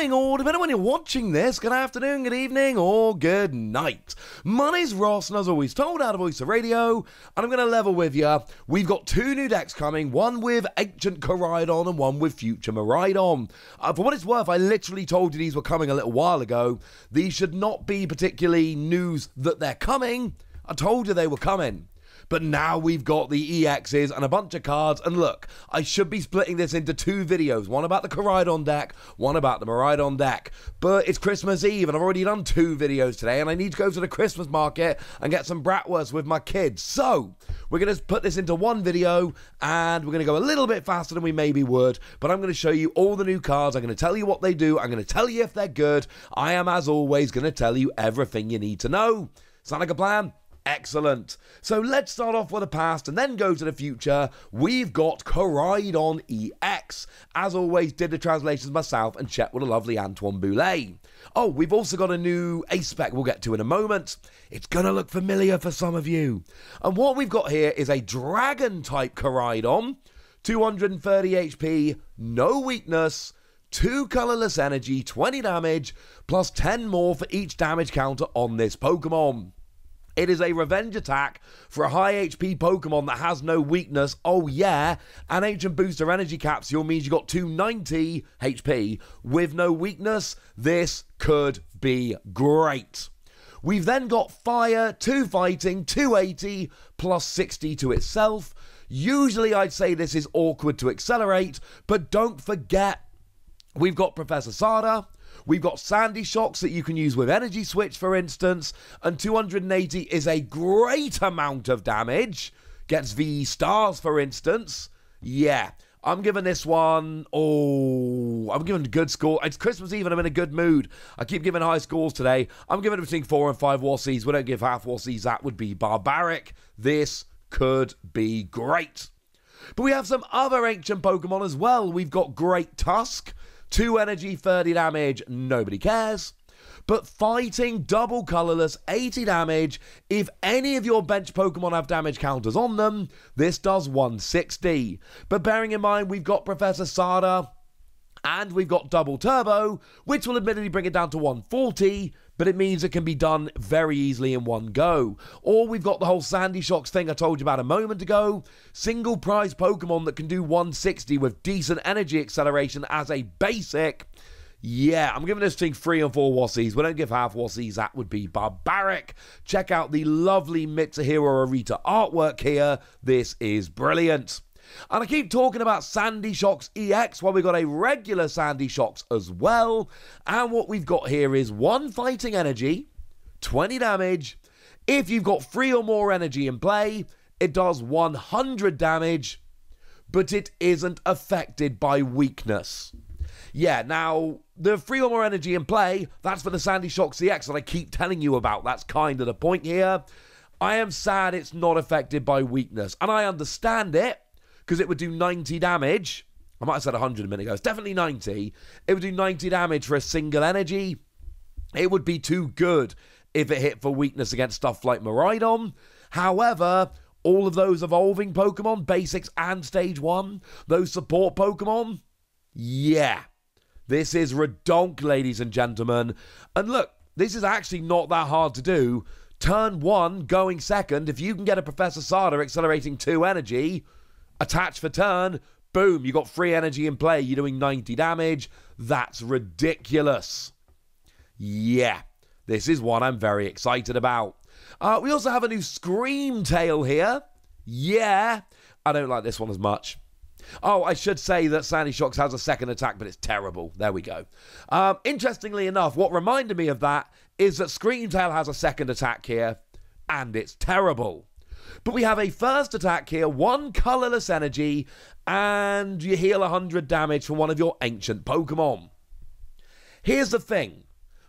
morning, or depending on when you're watching this, good afternoon, good evening, or good night. My name's Ross, and as always, told out of Voice of Radio, and I'm going to level with you. We've got two new decks coming, one with Ancient Koraidon and one with Future Miraidon. For what it's worth, I literally told you these were coming a little while ago. These should not be particularly news that they're coming. I told you they were coming. But now we've got the EXs and a bunch of cards, and look, I should be splitting this into two videos, one about the Koraidon deck, one about the Miraidon deck, but it's Christmas Eve and I've already done two videos today and I need to go to the Christmas market and get some bratwurst with my kids, so we're going to put this into one video and we're going to go a little bit faster than we maybe would, but I'm going to show you all the new cards, I'm going to tell you what they do, I'm going to tell you if they're good, I am as always going to tell you everything you need to know. Sound like a plan? Excellent. So let's start off with the past and then go to the future. We've got Koraidon EX. As always, did the translations myself and checked with a lovely Antoine Boulet. Oh, we've also got a new Ace Spec we'll get to in a moment. It's going to look familiar for some of you. And what we've got here is a Dragon-type Koraidon. 230 HP, no weakness, 2 colorless energy, 20 damage, plus 10 more for each damage counter on this Pokemon. It is a revenge attack for a high HP Pokemon that has no weakness. Oh yeah, an Ancient Booster Energy Capsule means you got 290 HP with no weakness. This could be great. We've then got Fire, 2 Fighting, 280, plus 60 to itself. Usually I'd say this is awkward to accelerate, but don't forget, we've got Professor Sada. We've got Sandy Shocks that you can use with Energy Switch, for instance, and 280 is a great amount of damage. Gets VE Stars, for instance. Yeah, I'm giving this one, I'm giving a good score. It's Christmas Eve and I'm in a good mood. I keep giving high scores today. I'm giving it between 4 and 5 War Cs. We don't give half War Cs. That would be barbaric. This could be great. But we have some other ancient Pokemon as well. We've got Great Tusk. 2 energy, 30 damage, nobody cares. But fighting, double colorless, 80 damage. If any of your bench Pokemon have damage counters on them, this does 160. But bearing in mind, we've got Professor Sada and we've got Double Turbo, which will admittedly bring it down to 140, but it means it can be done very easily in one go. Or we've got the whole Sandy Shocks thing I told you about a moment ago. Single prize Pokemon that can do 160 with decent energy acceleration as a basic. Yeah, I'm giving this thing 3 and 4 Wassies. We don't give half Wassies. That would be barbaric. Check out the lovely Mitsuhiro Arita artwork here. This is brilliant. And I keep talking about Sandy Shocks EX, well, we've got a regular Sandy Shocks as well. And what we've got here is 1 fighting energy, 20 damage. If you've got 3 or more energy in play, it does 100 damage, but it isn't affected by weakness. Yeah, now, the 3 or more energy in play, that's for the Sandy Shocks EX that I keep telling you about. That's kind of the point here. I am sad it's not affected by weakness, and I understand it, because it would do 90 damage. I might have said 100 a minute ago. It's definitely 90. It would do 90 damage for a single energy. It would be too good if it hit for weakness against stuff like Miraidon. However, all of those evolving Pokemon, Basics and Stage 1, those support Pokemon, yeah. This is redonk, ladies and gentlemen. And look, this is actually not that hard to do. Turn 1, going second, if you can get a Professor Sada accelerating 2 energy, attach for turn, boom, you got 3 energy in play, you're doing 90 damage. That's ridiculous. Yeah, this is one I'm very excited about. We also have a new Scream Tail here. Yeah, I don't like this one as much. Oh, I should say that Sandy Shocks has a second attack, but it's terrible. There we go. Interestingly enough, what reminded me of that is that Scream Tail has a second attack here, and it's terrible. But we have a first attack here, 1 colorless energy, and you heal 100 damage from one of your ancient Pokemon. Here's the thing.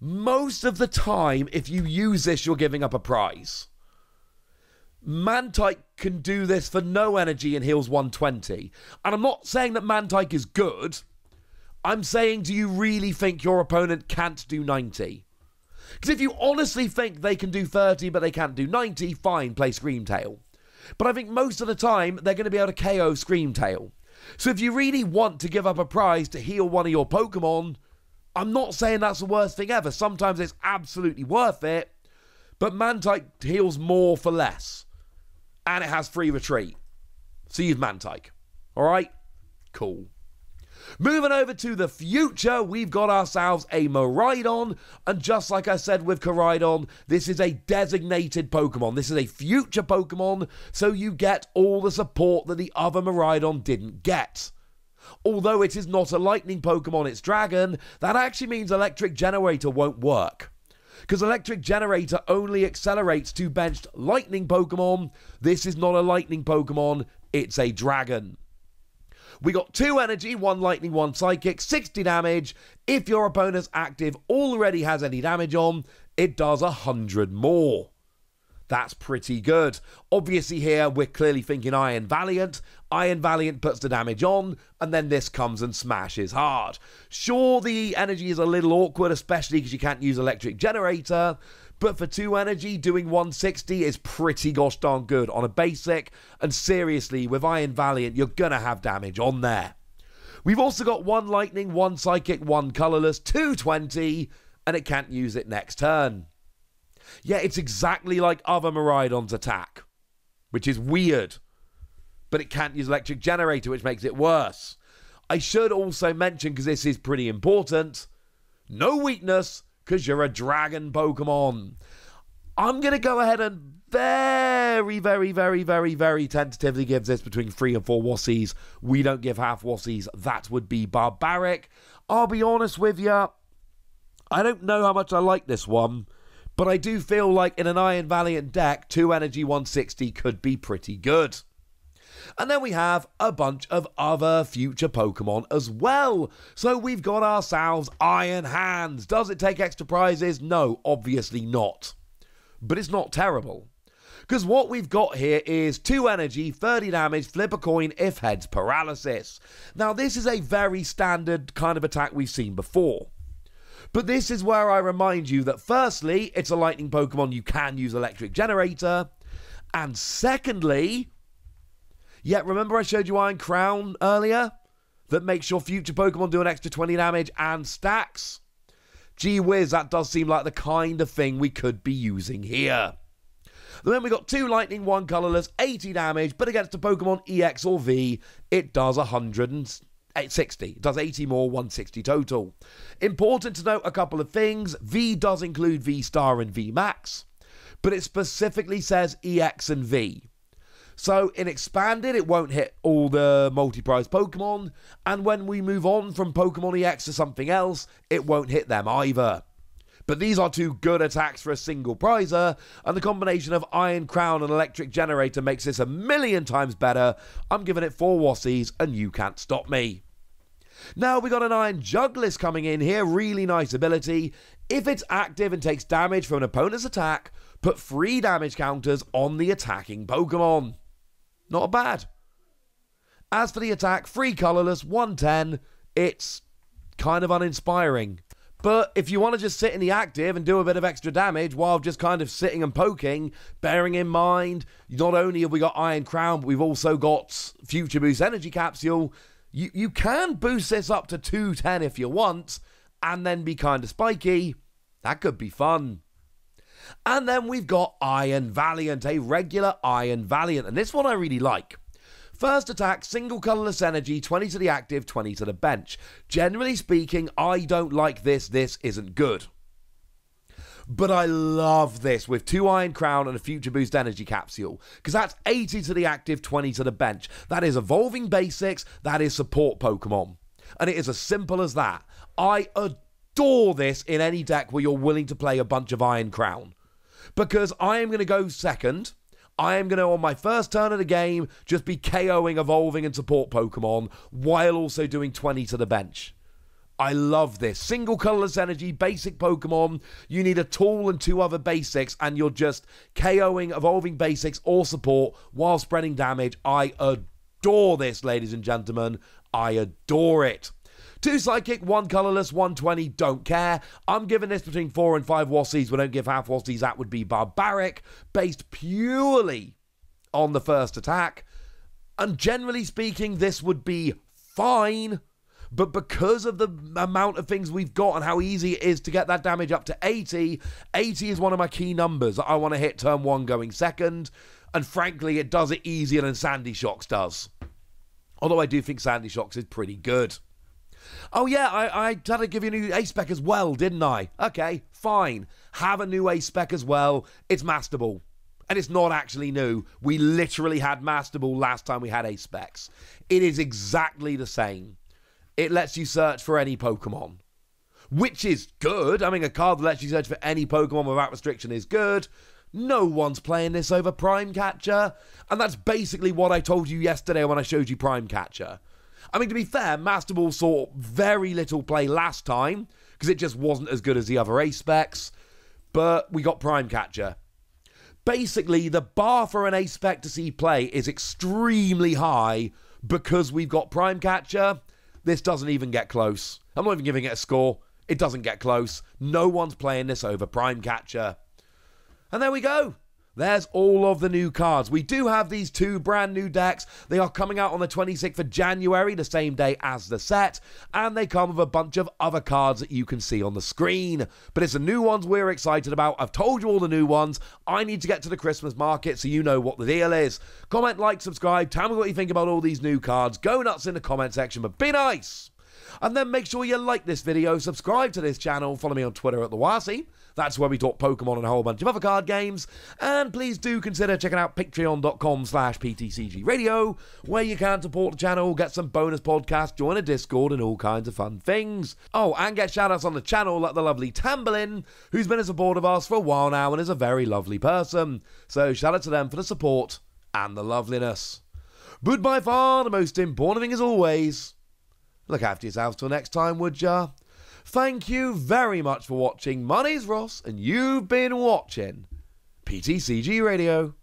Most of the time, if you use this, you're giving up a prize. Mantike can do this for no energy and heals 120. And I'm not saying that Mantike is good. I'm saying, do you really think your opponent can't do 90? Because if you honestly think they can do 30 but they can't do 90, fine, play Screamtail. But I think most of the time they're going to be able to KO Screamtail. So if you really want to give up a prize to heal one of your Pokemon, I'm not saying that's the worst thing ever. Sometimes it's absolutely worth it. But Mantike heals more for less. And it has free retreat. So use Mantike. Alright? Cool. Moving over to the future, we've got ourselves a Miraidon, and just like I said with Koraidon, this is a designated Pokemon. This is a future Pokemon, so you get all the support that the other Miraidon didn't get. Although it is not a lightning Pokemon, it's dragon, that actually means Electric Generator won't work. Because Electric Generator only accelerates to benched lightning Pokemon. This is not a lightning Pokemon, it's a dragon. We got 2 energy, 1 lightning, 1 psychic, 60 damage. If your opponent's active already has any damage on, it does 100 more. That's pretty good. Obviously here, we're clearly thinking Iron Valiant. Iron Valiant puts the damage on, and then this comes and smashes hard. Sure, the energy is a little awkward, especially because you can't use Electric Generator, but for 2 energy, doing 160 is pretty gosh darn good on a basic, and seriously, with Iron Valiant, you're gonna have damage on there. We've also got 1 lightning, 1 psychic, 1 colorless, 220, and it can't use it next turn. Yeah, it's exactly like other Miraidon's attack, which is weird, but it can't use Electric Generator, which makes it worse. I should also mention, because this is pretty important, no weakness, because you're a dragon Pokemon. I'm going to go ahead and very tentatively give this between 3 and 4 Wossies. We don't give half Wossies. That would be barbaric. I'll be honest with you, I don't know how much I like this one, but I do feel like in an Iron Valiant deck, 2 energy 160 could be pretty good. And then we have a bunch of other future Pokemon as well. So we've got ourselves Iron Hands. Does it take extra prizes? No, obviously not. But it's not terrible. Because what we've got here is 2 energy, 30 damage, flip a coin, if heads, paralysis. Now this is a very standard kind of attack we've seen before. But this is where I remind you that firstly, it's a lightning Pokemon, you can use Electric Generator. And secondly, yeah, remember I showed you Iron Crown earlier? That makes your future Pokemon do an extra 20 damage and stacks? Gee whiz, that does seem like the kind of thing we could be using here. Then we got 2 lightning, 1 colorless, 80 damage, but against a Pokemon EX or V, it does 160. It does 80 more, 160 total. Important to note a couple of things. V does include V-Star and V-Max, but it specifically says EX and V. So in Expanded, it won't hit all the multi-prize Pokemon, and when we move on from Pokemon EX to something else, it won't hit them either. But these are 2 good attacks for a single prizer, and the combination of Iron Crown and Electric Generator makes this 1,000,000 times better. I'm giving it 4 Wossies, and you can't stop me. Now we got an Iron Juglist coming in here, really nice ability. If it's active and takes damage from an opponent's attack, put 3 damage counters on the attacking Pokemon. Not bad. As for the attack, 3 colorless, 110, it's kind of uninspiring. But if you want to just sit in the active and do a bit of extra damage while just kind of sitting and poking, bearing in mind, not only have we got Iron Crown, but we've also got Future Boost Energy Capsule, you can boost this up to 210 if you want, and then be kind of spiky. That could be fun. And then we've got Iron Valiant, a regular Iron Valiant, and this one I really like. First attack, single colorless energy, 20 to the active, 20 to the bench. Generally speaking, I don't like this. This isn't good. But I love this with 2 Iron Crown and a Future Boost Energy Capsule, because that's 80 to the active, 20 to the bench. That is evolving basics, that is support Pokemon. And it is as simple as that. I adore this in any deck where you're willing to play a bunch of Iron Crown. Because I am going to go second. I am going to, on my first turn of the game, just be KOing, evolving, and support Pokemon, while also doing 20 to the bench. I love this. Single colorless energy, basic Pokemon. You need a tool and 2 other basics, and you're just KOing, evolving basics, or support, while spreading damage. I adore this, ladies and gentlemen. I adore it. 2 psychic, 1 colorless, 120, don't care. I'm giving this between 4 and 5 Wossies. We don't give half Wossies, that would be barbaric, based purely on the first attack. And generally speaking, this would be fine, but because of the amount of things we've got and how easy it is to get that damage up to 80, 80 is one of my key numbers that I want to hit turn 1 going second, and frankly, it does it easier than Sandy Shocks does. Although I do think Sandy Shocks is pretty good. Oh yeah, I had to give you a new Ace Spec as well, didn't I? Okay, fine. Have a new Ace Spec as well. It's Master Ball. And it's not actually new. We literally had Master Ball last time we had Ace Specs. It is exactly the same. It lets you search for any Pokemon, which is good. I mean, a card that lets you search for any Pokemon without restriction is good. No one's playing this over Prime Catcher. And that's basically what I told you yesterday when I showed you Prime Catcher. I mean, to be fair, Master Ball saw very little play last time because it just wasn't as good as the other Ace Specs. But we got Prime Catcher. Basically, the bar for an Ace Spec to see play is extremely high because we've got Prime Catcher. This doesn't even get close. I'm not even giving it a score. It doesn't get close. No one's playing this over Prime Catcher. And there we go. There's all of the new cards. We do have these 2 brand new decks. They are coming out on the 26th of January, the same day as the set, and they come with a bunch of other cards that you can see on the screen. But it's the new ones we're excited about. I've told you all the new ones. I need to get to the Christmas market so you know what the deal is. Comment, like, subscribe. Tell me what you think about all these new cards. Go nuts in the comment section, but be nice. And then make sure you like this video, subscribe to this channel, follow me on Twitter at TheWasi. That's where we talk Pokemon and a whole bunch of other card games. And please do consider checking out patreon.com/PTCG Radio, where you can support the channel, get some bonus podcasts, join a Discord, and all kinds of fun things. Oh, and get shoutouts on the channel like the lovely Tamberlin, who's been a supporter of ours for a while now and is a very lovely person. So shout out to them for the support and the loveliness. But by far the most important thing as always, look after yourselves till next time, would ya? Thank you very much for watching. My name's Ross, and you've been watching PTCG Radio.